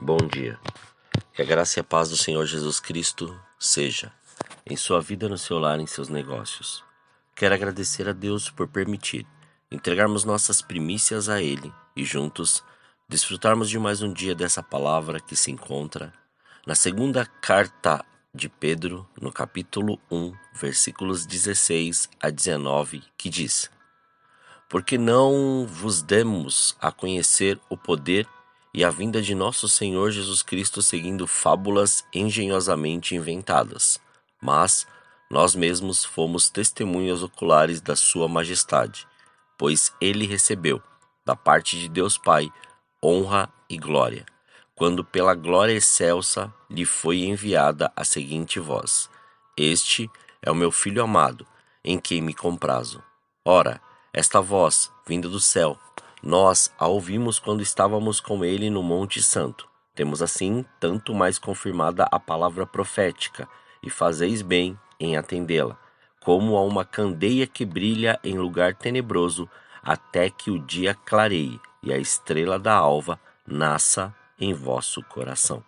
Bom dia. Que a graça e a paz do Senhor Jesus Cristo seja em sua vida, no seu lar, em seus negócios. Quero agradecer a Deus por permitir entregarmos nossas primícias a Ele e juntos desfrutarmos de mais um dia dessa palavra que se encontra na segunda carta de Pedro, no capítulo 1, versículos 16 a 19, que diz: Porque não vos demos a conhecer o poder e a vinda de nosso Senhor Jesus Cristo seguindo fábulas engenhosamente inventadas, mas nós mesmos fomos testemunhas oculares da sua majestade, pois ele recebeu, da parte de Deus Pai, honra e glória, quando pela glória excelsa lhe foi enviada a seguinte voz: Este é o meu Filho amado, em quem me comprazo. Ora, esta voz, vinda do céu, nós a ouvimos quando estávamos com ele no Monte Santo. Temos assim tanto mais confirmada a palavra profética, e fazeis bem em atendê-la, como a uma candeia que brilha em lugar tenebroso, até que o dia clareie e a estrela da alva nasça em vosso coração.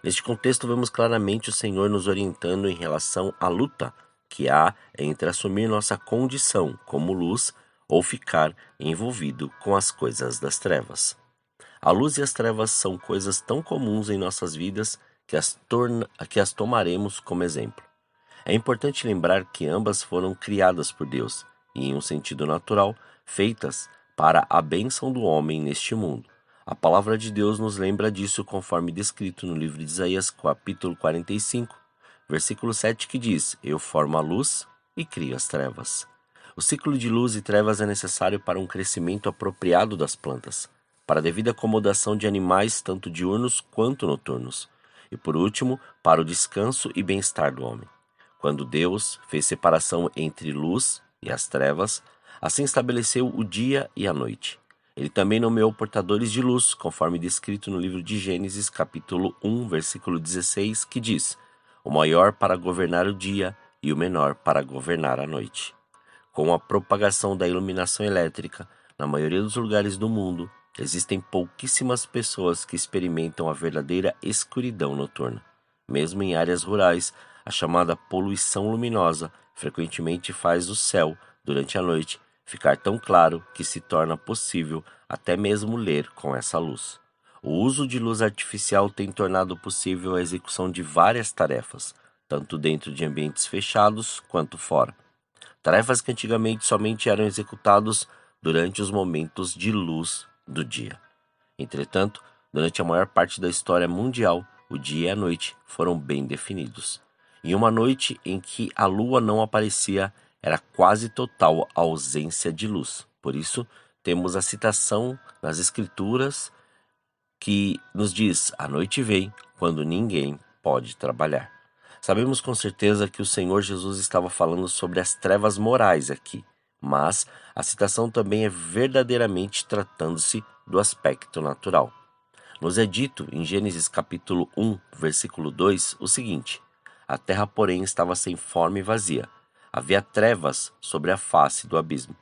Neste contexto, vemos claramente o Senhor nos orientando em relação à luta que há entre assumir nossa condição como luz ou ficar envolvido com as coisas das trevas. A luz e as trevas são coisas tão comuns em nossas vidas que as tomaremos como exemplo. É importante lembrar que ambas foram criadas por Deus e, em um sentido natural, feitas para a bênção do homem neste mundo. A palavra de Deus nos lembra disso conforme descrito no livro de Isaías, capítulo 45, versículo 7, que diz: Eu formo a luz e crio as trevas. O ciclo de luz e trevas é necessário para um crescimento apropriado das plantas, para a devida acomodação de animais tanto diurnos quanto noturnos, e por último, para o descanso e bem-estar do homem. Quando Deus fez separação entre luz e as trevas, assim estabeleceu o dia e a noite. Ele também nomeou portadores de luz, conforme descrito no livro de Gênesis, capítulo 1, versículo 16, que diz: O maior para governar o dia e o menor para governar a noite. Com a propagação da iluminação elétrica, na maioria dos lugares do mundo, existem pouquíssimas pessoas que experimentam a verdadeira escuridão noturna. Mesmo em áreas rurais, a chamada poluição luminosa frequentemente faz o céu, durante a noite, ficar tão claro que se torna possível até mesmo ler com essa luz. O uso de luz artificial tem tornado possível a execução de várias tarefas, tanto dentro de ambientes fechados quanto fora. Tarefas que antigamente somente eram executadas durante os momentos de luz do dia. Entretanto, durante a maior parte da história mundial, o dia e a noite foram bem definidos. Em uma noite em que a lua não aparecia, era quase total a ausência de luz. Por isso, temos a citação nas Escrituras que nos diz: a noite vem quando ninguém pode trabalhar. Sabemos com certeza que o Senhor Jesus estava falando sobre as trevas morais aqui, mas a citação também é verdadeiramente tratando-se do aspecto natural. Nos é dito em Gênesis capítulo 1, versículo 2, o seguinte: A terra, porém, estava sem forma e vazia. Havia trevas sobre a face do abismo.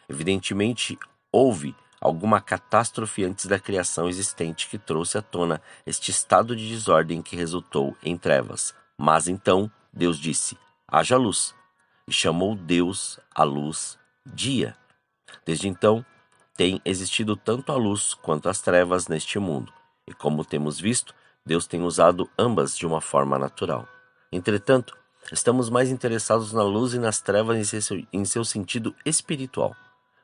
Evidentemente, houve alguma catástrofe antes da criação existente que trouxe à tona este estado de desordem que resultou em trevas. Mas então Deus disse: haja luz. E chamou Deus a luz dia. Desde então, tem existido tanto a luz quanto as trevas neste mundo. E como temos visto, Deus tem usado ambas de uma forma natural. Entretanto, estamos mais interessados na luz e nas trevas em seu sentido espiritual,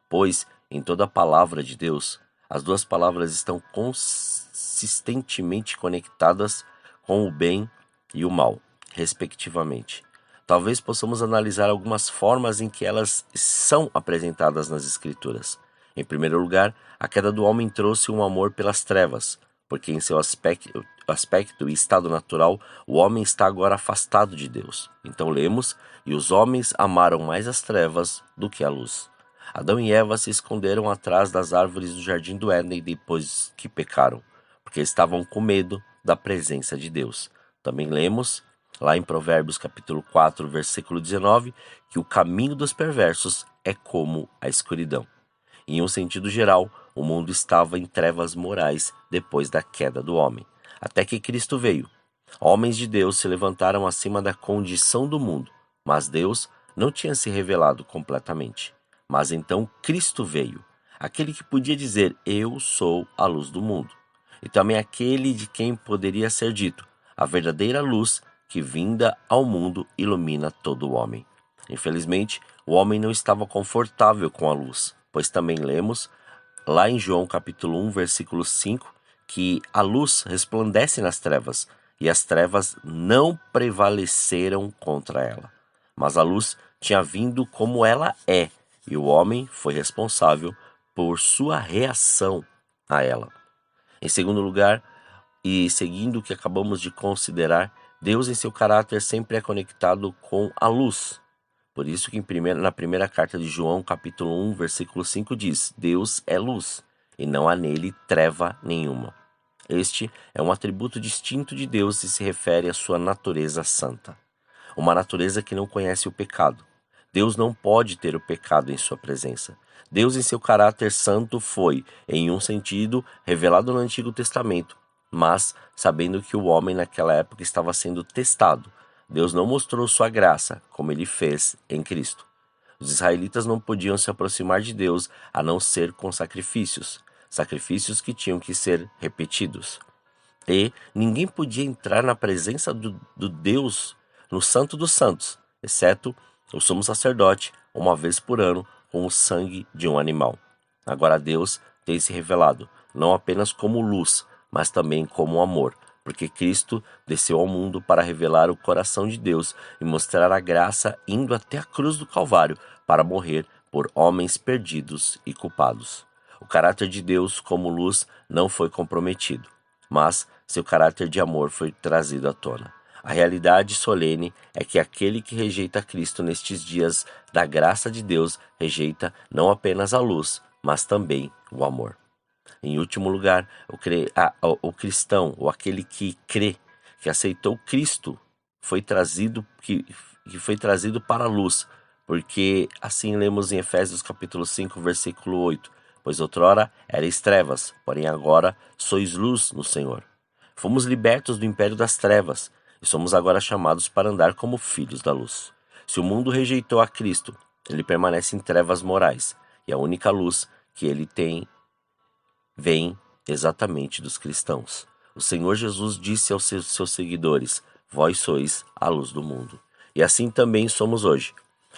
pois, em toda a palavra de Deus, as duas palavras estão consistentemente conectadas com o bem e o mal, respectivamente. Talvez possamos analisar algumas formas em que elas são apresentadas nas Escrituras. Em primeiro lugar, a queda do homem trouxe um amor pelas trevas, porque em seu aspecto e estado natural, o homem está agora afastado de Deus. Então lemos: e os homens amaram mais as trevas do que a luz. Adão e Eva se esconderam atrás das árvores do jardim do Éden depois que pecaram, porque estavam com medo da presença de Deus. Também lemos lá em Provérbios capítulo 4, versículo 19, que o caminho dos perversos é como a escuridão. Em um sentido geral, o mundo estava em trevas morais depois da queda do homem. até que Cristo veio. Homens de Deus se levantaram acima da condição do mundo, mas Deus não tinha se revelado completamente. Mas então Cristo veio, aquele que podia dizer: Eu sou a luz do mundo. E também aquele de quem poderia ser dito: a verdadeira luz que vinda ao mundo ilumina todo o homem. Infelizmente, o homem não estava confortável com a luz, pois também lemos lá em João capítulo 1, versículo 5, que a luz resplandece nas trevas, e as trevas não prevaleceram contra ela. Mas a luz tinha vindo como ela é, e o homem foi responsável por sua reação a ela. Em segundo lugar, e seguindo o que acabamos de considerar, Deus em seu caráter sempre é conectado com a luz. Por isso que na primeira carta de João, capítulo 1, versículo 5 diz: Deus é luz, e não há nele treva nenhuma. Este é um atributo distinto de Deus e se refere à sua natureza santa. Uma natureza que não conhece o pecado. Deus não pode ter o pecado em sua presença. Deus em seu caráter santo foi, em um sentido, revelado no Antigo Testamento, mas sabendo que o homem naquela época estava sendo testado, Deus não mostrou sua graça, como ele fez em Cristo. Os israelitas não podiam se aproximar de Deus a não ser com sacrifícios, sacrifícios que tinham que ser repetidos. E ninguém podia entrar na presença do Deus, no Santo dos Santos, exceto o sumo sacerdote, uma vez por ano, com o sangue de um animal. Agora Deus tem se revelado, não apenas como luz, mas também como amor, porque Cristo desceu ao mundo para revelar o coração de Deus e mostrar a graça, indo até a cruz do Calvário para morrer por homens perdidos e culpados. O caráter de Deus como luz não foi comprometido, mas seu caráter de amor foi trazido à tona. A realidade solene é que aquele que rejeita Cristo nestes dias da graça de Deus rejeita não apenas a luz, mas também o amor. Em último lugar, o cristão, ou aquele que crê, que aceitou Cristo, que foi trazido para a luz, porque assim lemos em Efésios capítulo 5, versículo 8, pois outrora erais trevas, porém agora sois luz no Senhor. Fomos libertos do império das trevas, e somos agora chamados para andar como filhos da luz. Se o mundo rejeitou a Cristo, ele permanece em trevas morais, e a única luz que ele tem vem exatamente dos cristãos. O Senhor Jesus disse aos seus seguidores: Vós sois a luz do mundo. E assim também somos hoje.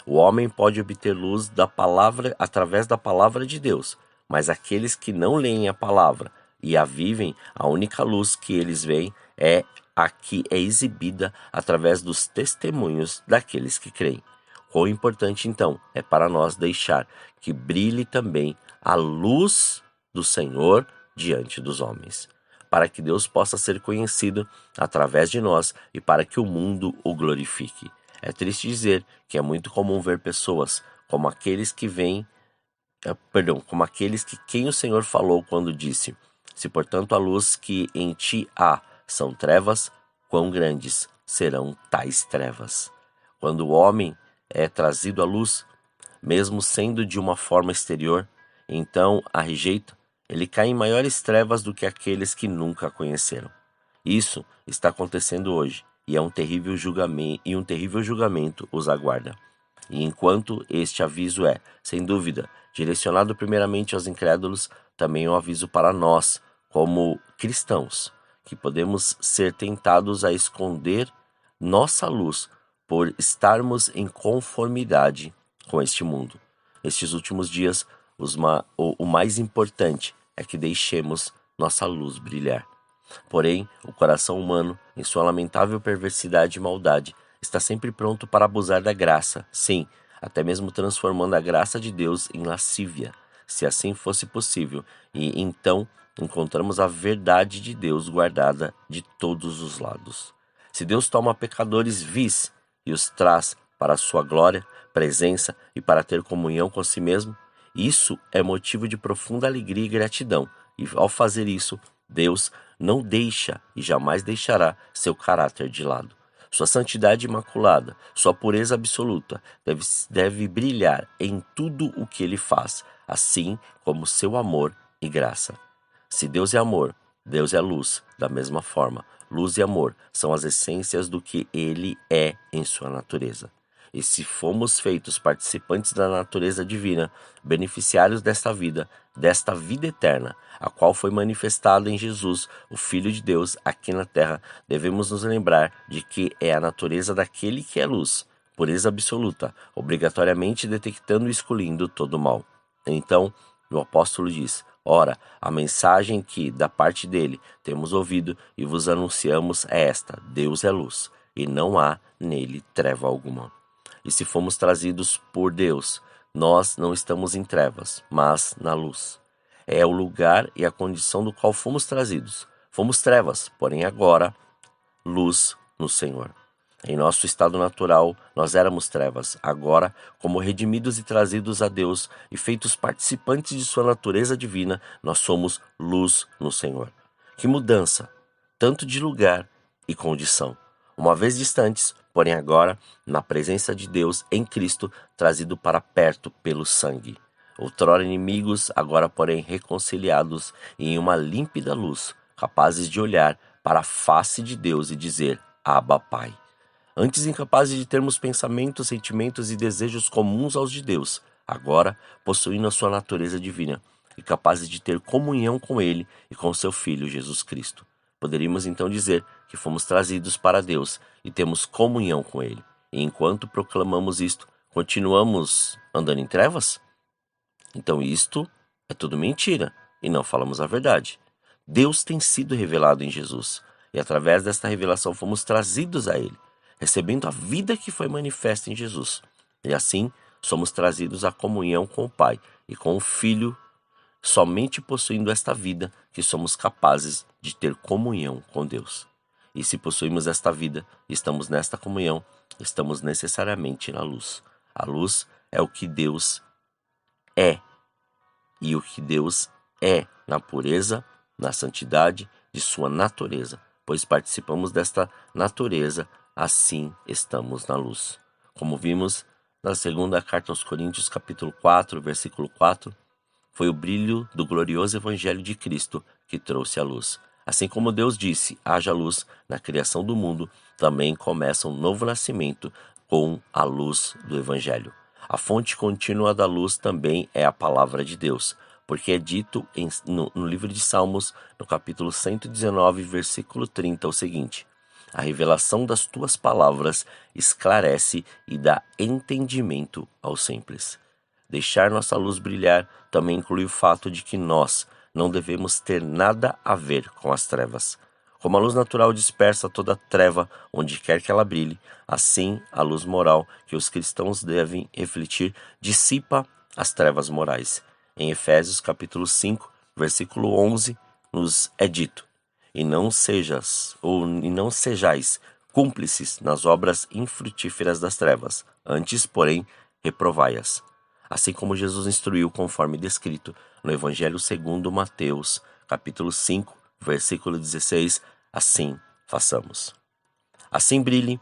O homem pode obter luz da palavra através da palavra de Deus, mas aqueles que não leem a palavra e a vivem, a única luz que eles veem é a que é exibida através dos testemunhos daqueles que creem. Quão importante, então, é para nós deixar que brilhe também a luz do Senhor diante dos homens, para que Deus possa ser conhecido através de nós e para que o mundo o glorifique. É triste dizer que é muito comum ver pessoas como aqueles que como aqueles que quem o Senhor falou quando disse: Se portanto a luz que em ti há são trevas, quão grandes serão tais trevas. Quando o homem é trazido à luz, mesmo sendo de uma forma exterior, então a rejeita, ele cai em maiores trevas do que aqueles que nunca a conheceram. Isso está acontecendo hoje, e um terrível julgamento os aguarda. E enquanto este aviso é, sem dúvida, direcionado primeiramente aos incrédulos, também é um aviso para nós, como cristãos, que podemos ser tentados a esconder nossa luz por estarmos em conformidade com este mundo. Nestes últimos dias, o mais importante é que deixemos nossa luz brilhar. Porém, o coração humano, em sua lamentável perversidade e maldade, está sempre pronto para abusar da graça, sim, até mesmo transformando a graça de Deus em lascívia, se assim fosse possível, e então encontramos a verdade de Deus guardada de todos os lados. Se Deus toma pecadores vis e os traz para a sua glória, presença e para ter comunhão com si mesmo, isso é motivo de profunda alegria e gratidão, e ao fazer isso, Deus não deixa e jamais deixará seu caráter de lado. Sua santidade imaculada, sua pureza absoluta deve brilhar em tudo o que ele faz, assim como seu amor e graça. Se Deus é amor, Deus é luz, da mesma forma. Luz e amor são as essências do que Ele é em sua natureza. E se fomos feitos participantes da natureza divina, beneficiários desta vida eterna, a qual foi manifestada em Jesus, o Filho de Deus, aqui na terra, devemos nos lembrar de que é a natureza daquele que é luz, pureza absoluta, obrigatoriamente detectando e excluindo todo o mal. Então, o apóstolo diz: ora, a mensagem que, da parte dele, temos ouvido e vos anunciamos é esta: Deus é luz, e não há nele treva alguma. E se fomos trazidos por Deus, nós não estamos em trevas, mas na luz. É o lugar e a condição do qual fomos trazidos. Fomos trevas, porém agora, luz no Senhor. Em nosso estado natural, nós éramos trevas. Agora, como redimidos e trazidos a Deus e feitos participantes de sua natureza divina, nós somos luz no Senhor. Que mudança, tanto de lugar e condição. Uma vez distantes, porém agora, na presença de Deus em Cristo, trazido para perto pelo sangue. Outrora inimigos, agora porém reconciliados em uma límpida luz, capazes de olhar para a face de Deus e dizer: Abba, Pai. Antes incapazes de termos pensamentos, sentimentos e desejos comuns aos de Deus, agora possuindo a sua natureza divina e capazes de ter comunhão com Ele e com seu Filho Jesus Cristo. Poderíamos então dizer que fomos trazidos para Deus e temos comunhão com Ele. E enquanto proclamamos isto, continuamos andando em trevas? Então isto é tudo mentira e não falamos a verdade. Deus tem sido revelado em Jesus e através desta revelação fomos trazidos a Ele, recebendo a vida que foi manifesta em Jesus. E assim somos trazidos à comunhão com o Pai e com o Filho, somente possuindo esta vida que somos capazes de ter comunhão com Deus. E se possuímos esta vida e estamos nesta comunhão, estamos necessariamente na luz. A luz é o que Deus é, e o que Deus é na pureza, na santidade de sua natureza, pois participamos desta natureza, assim estamos na luz. Como vimos na segunda carta aos Coríntios, capítulo 4, versículo 4, foi o brilho do glorioso evangelho de Cristo que trouxe a luz. Assim como Deus disse: haja luz na criação do mundo, também começa um novo nascimento com a luz do evangelho. A fonte contínua da luz também é a palavra de Deus, porque é dito no livro de Salmos, no capítulo 119, versículo 30, o seguinte: a revelação das tuas palavras esclarece e dá entendimento aos simples. Deixar nossa luz brilhar também inclui o fato de que nós não devemos ter nada a ver com as trevas. Como a luz natural dispersa toda treva onde quer que ela brilhe, assim a luz moral que os cristãos devem refletir dissipa as trevas morais. Em Efésios capítulo 5, versículo 11, nos é dito: e não sejais cúmplices nas obras infrutíferas das trevas, antes, porém, reprovai-as. Assim como Jesus instruiu conforme descrito no Evangelho segundo Mateus, capítulo 5, versículo 16, assim façamos. Assim brilhe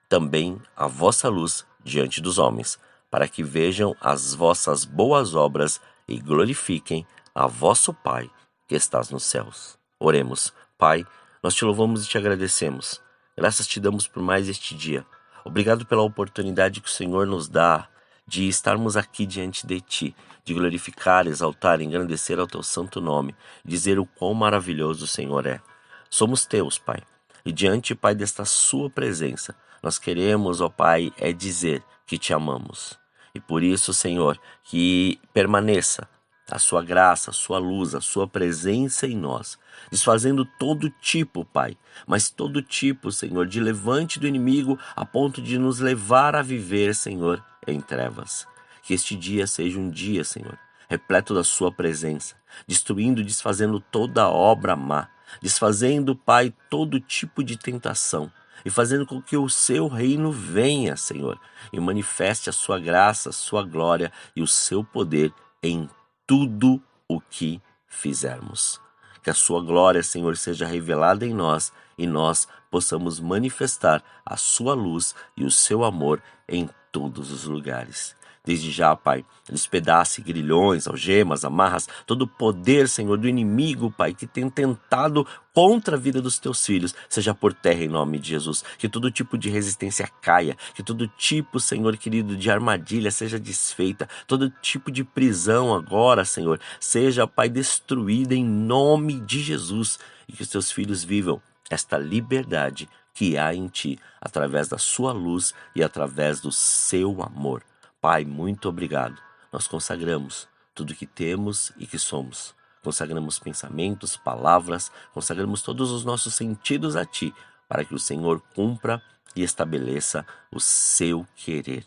também a vossa luz diante dos homens, para que vejam as vossas boas obras e glorifiquem a vosso Pai que estás nos céus. Oremos. Pai, nós te louvamos e te agradecemos. Graças te damos por mais este dia. Obrigado pela oportunidade que o Senhor nos dá de estarmos aqui diante de Ti, de glorificar, exaltar, engrandecer ao Teu santo nome, dizer o quão maravilhoso o Senhor é. Somos Teus, Pai, e diante, Pai, desta Sua presença, nós queremos, ó Pai, dizer que Te amamos. E por isso, Senhor, que permaneça a Sua graça, a Sua luz, a Sua presença em nós, desfazendo todo tipo, Pai, mas todo tipo, Senhor, de levante do inimigo a ponto de nos levar a viver, Senhor, em trevas. Que este dia seja um dia, Senhor, repleto da Sua presença, destruindo e desfazendo toda obra má, desfazendo, Pai, todo tipo de tentação e fazendo com que o Seu reino venha, Senhor, e manifeste a Sua graça, a Sua glória e o Seu poder em tudo o que fizermos. Que a Sua glória, Senhor, seja revelada em nós e nós possamos manifestar a Sua luz e o Seu amor em todos os lugares. Desde já, Pai, despedace grilhões, algemas, amarras, todo o poder, Senhor, do inimigo, Pai, que tem tentado contra a vida dos teus filhos, seja por terra em nome de Jesus. Que todo tipo de resistência caia, que todo tipo, Senhor querido, de armadilha seja desfeita, todo tipo de prisão agora, Senhor, seja, Pai, destruída em nome de Jesus, e que os teus filhos vivam esta liberdade que há em ti, através da sua luz e através do seu amor. Pai, muito obrigado. Nós consagramos tudo que temos e que somos. Consagramos pensamentos, palavras, consagramos todos os nossos sentidos a Ti, para que o Senhor cumpra e estabeleça o seu querer.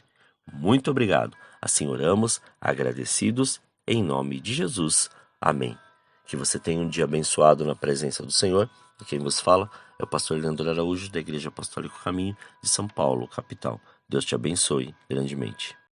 Muito obrigado. Assim oramos, agradecidos, em nome de Jesus. Amém. Que você tenha um dia abençoado na presença do Senhor. E quem vos fala é o pastor Leandro Araújo, da Igreja Apostólica Caminho de São Paulo, capital. Deus te abençoe grandemente.